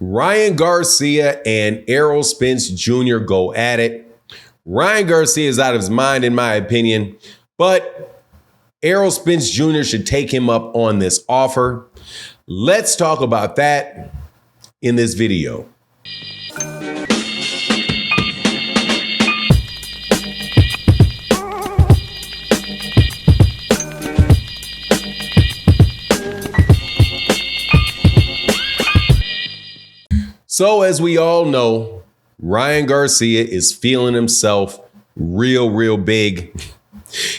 Ryan Garcia and Errol Spence Jr. go at it. Ryan Garcia is out of his mind, in my opinion, but Errol Spence Jr. should take him up on this offer. Let's talk about that in this video. So as we all know, Ryan Garcia is feeling himself real big.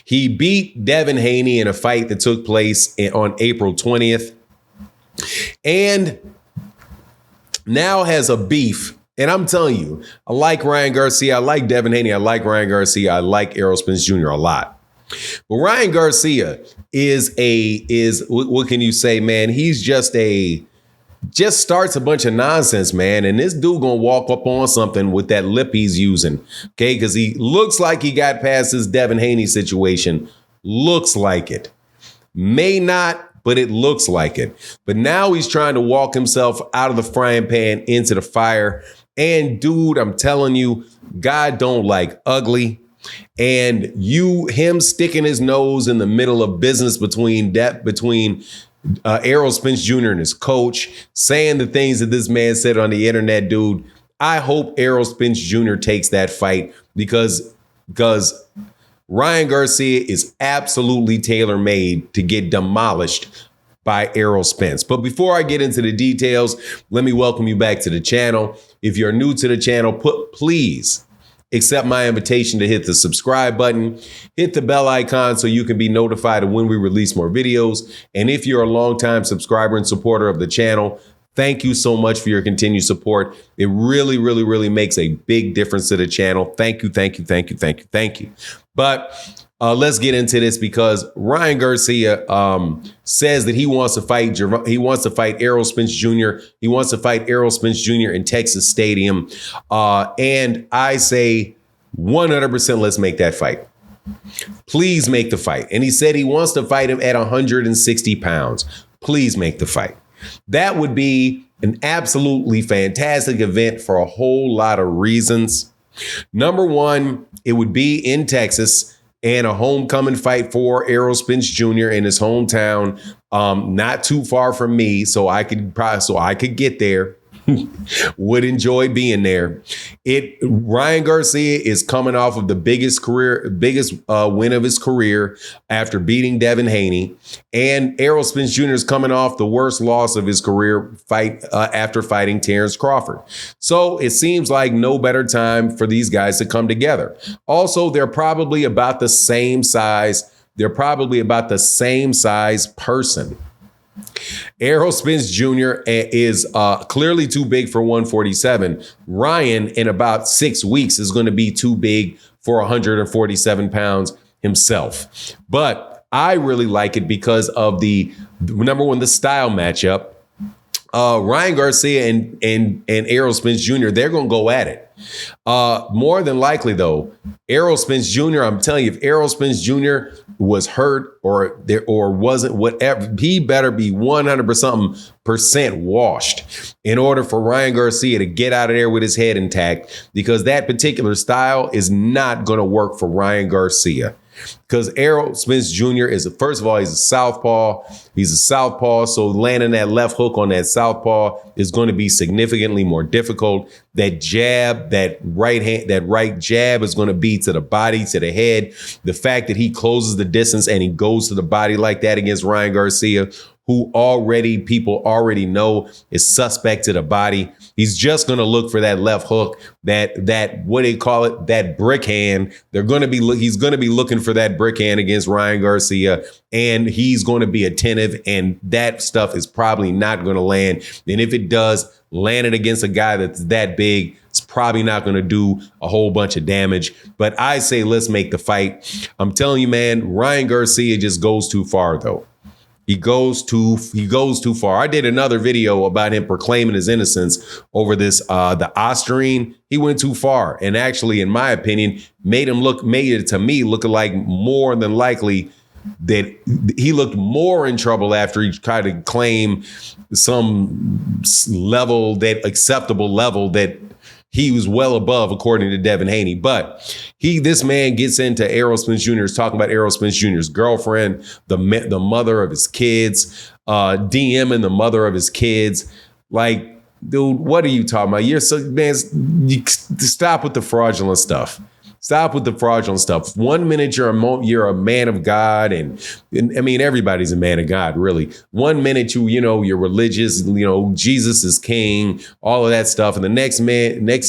He beat Devin Haney in a fight that took place on April 20th. And now has a beef. And I'm telling you, I like Ryan Garcia. I like Devin Haney. I like Ryan Garcia. I like Errol Spence Jr. a lot. But Ryan Garcia is what can you say, man? He's just starts a bunch of nonsense, man. And this dude gonna walk up on something with that lip he's using, okay? Because he looks like he got past his Devin Haney situation. Looks like it. May not, but it looks like it. But now he's trying to walk himself out of the frying pan into the fire. And dude, I'm telling you, God don't like ugly. And him sticking his nose in the middle of business between Errol Spence Jr. and his coach, saying the things that this man said on the internet, dude. I hope Errol Spence Jr. takes that fight because Ryan Garcia is absolutely tailor-made to get demolished by Errol Spence. But before I get into the details, let me welcome you back to the channel. If you're new to the channel, please accept my invitation to hit the subscribe button, hit the bell icon so you can be notified of when we release more videos. And if you're a longtime subscriber and supporter of the channel, thank you so much for your continued support. It really makes a big difference to the channel. Thank you. But let's get into this because Ryan Garcia says that he wants to fight Errol Spence Jr. He wants to fight Errol Spence Jr. in Texas Stadium. And I say 100% let's make that fight. Please make the fight. And he said he wants to fight him at 160 pounds. Please make the fight. That would be an absolutely fantastic event for a whole lot of reasons. Number one, it would be in Texas. And a homecoming fight for Errol Spence Jr. in his hometown, not too far from me, so I could get there. Would enjoy being there. Ryan Garcia is coming off of the biggest win of his career after beating Devin Haney, and Errol Spence Jr. is coming off the worst loss of his career after fighting Terrence Crawford. So it seems like no better time for these guys to come together. Also, they're probably about the same size. They're probably about the same size person. Errol Spence Jr. is clearly too big for 147. Ryan, in about 6 weeks, is going to be too big for 147 pounds himself. But I really like it because of number one, the style matchup. Ryan Garcia and Errol Spence Jr., they're going to go at it. More than likely, though, Errol Spence Jr., I'm telling you, if Errol Spence Jr. was hurt or wasn't, whatever, he better be 100% washed in order for Ryan Garcia to get out of there with his head intact, because that particular style is not going to work for Ryan Garcia. Because Errol Spence Jr. first of all, he's a southpaw. He's a southpaw, so landing that left hook on that southpaw is going to be significantly more difficult. That jab, that right jab is going to be to the body, to the head. The fact that he closes the distance and he goes to the body like that against Ryan Garcia, who people already know is suspect to the body. He's just going to look for that left hook, that what they call it, that brick hand. He's going to be looking for that brick hand against Ryan Garcia, and he's going to be attentive, and that stuff is probably not going to land. And if it does, land it against a guy that's that big, it's probably not going to do a whole bunch of damage. But I say let's make the fight. I'm telling you, man, Ryan Garcia just goes too far, though. He goes too far. I did another video about him proclaiming his innocence over this, the Ostarine. He went too far, and actually, in my opinion, made it to me look like more than likely that he looked more in trouble after he tried to claim some level, that acceptable level that he was well above, according to Devin Haney. But this man gets into Errol Spence Jr., is talking about Errol Spence Jr.'s girlfriend, the mother of his kids, DMing the mother of his kids. Like, dude, what are you talking about? Stop with the fraudulent stuff. Stop with the fraudulent stuff. 1 minute you're a man of God, and I mean, everybody's a man of God, really. 1 minute you're religious, Jesus is king, all of that stuff, and the next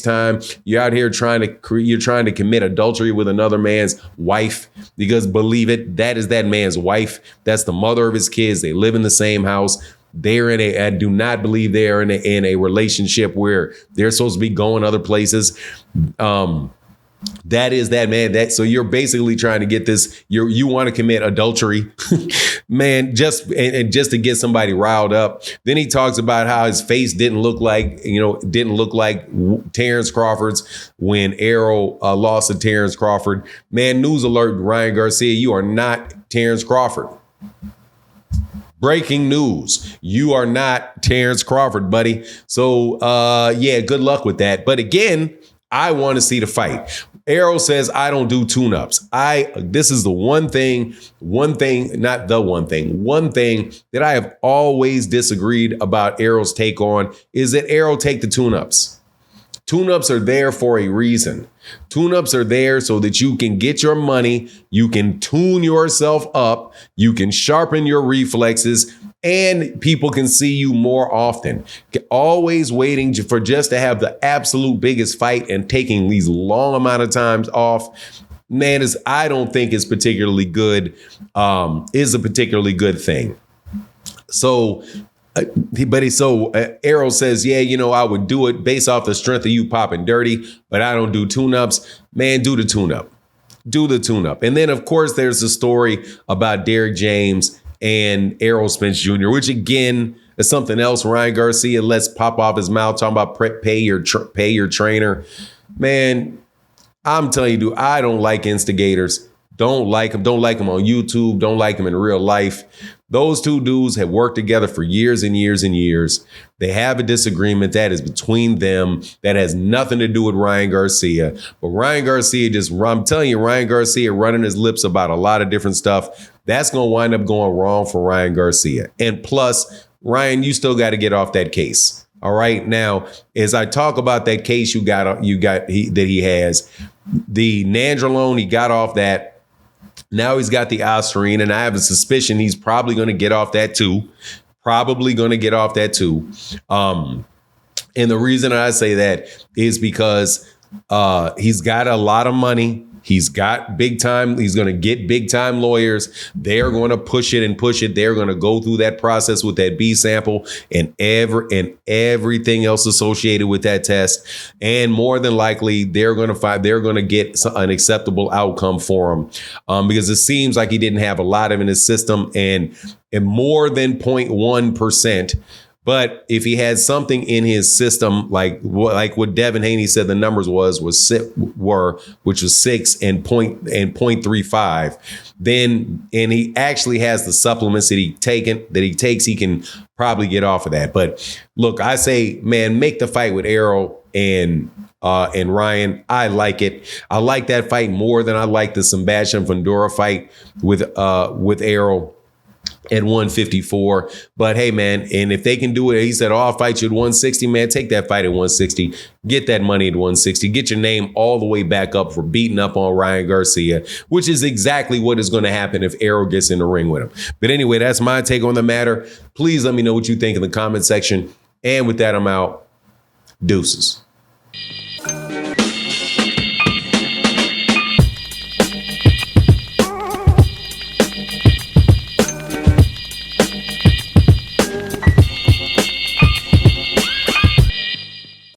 time you're out here trying to commit adultery with another man's wife, because believe it, that is that man's wife. That's the mother of his kids. They live in the same house. I do not believe they're in a relationship where they're supposed to be going other places. That is that man. So you're basically trying to get this. You want to commit adultery, man, just to get somebody riled up. Then he talks about how his face didn't look like Terrence Crawford's when Errol lost to Terrence Crawford. Man, news alert, Ryan Garcia, you are not Terrence Crawford. Breaking news. You are not Terrence Crawford, buddy. So, good luck with that. But again, I want to see the fight. Errol says, I don't do tune-ups. This is the one thing that I have always disagreed about Errol's take on is that Errol take the tune-ups. Tune-ups are there for a reason. Tune-ups are there so that you can get your money, you can tune yourself up, you can sharpen your reflexes, and people can see you more often. Always waiting for just to have the absolute biggest fight and taking these long amount of times off, man, I don't think is particularly good, is a particularly good thing. So, Errol says, I would do it based off the strength of you popping dirty, but I don't do tune-ups. Man, do the tune-up. Do the tune-up. And then, of course, there's the story about Derrick James and Errol Spence Jr., which, again, is something else Ryan Garcia lets pop off his mouth, talking about pay your trainer. Man, I'm telling you, dude, I don't like instigators. Don't like them. Don't like them on YouTube. Don't like them in real life. Those two dudes have worked together for years and years and years. They have a disagreement that is between them that has nothing to do with Ryan Garcia. But Ryan Garcia I'm telling you, Ryan Garcia running his lips about a lot of different stuff. That's going to wind up going wrong for Ryan Garcia. And plus, Ryan, you still got to get off that case. All right. Now, as I talk about that case that he has, the nandrolone, he got off that. Now he's got the Ostarine, and I have a suspicion he's probably going to get off that too. And the reason I say that is because he's got a lot of money. He's got big time. He's going to get big time lawyers. They're going to push it and push it. They're going to go through that process with that B sample and everything else associated with that test. And more than likely, they're going to get an acceptable outcome for him because it seems like he didn't have a lot of in his system and more than 0.1%. But if he had something in his system, like what Devin Haney said the numbers was 6 and 0.35, then and he actually has the supplements that he takes, he can probably get off of that. But look, I say, man, make the fight with Errol and Ryan. I like it. I like that fight more than I like the Sebastian Fundora fight with Errol at 154. But hey, man, and if they can do it, he said, I'll fight you at 160, man, take that fight at 160, get that money at 160, get your name all the way back up for beating up on Ryan Garcia, which is exactly what is going to happen if Errol gets in the ring with him. But anyway, that's my take on the matter. Please let me know what you think in the comment section. And with that, I'm out. Deuces.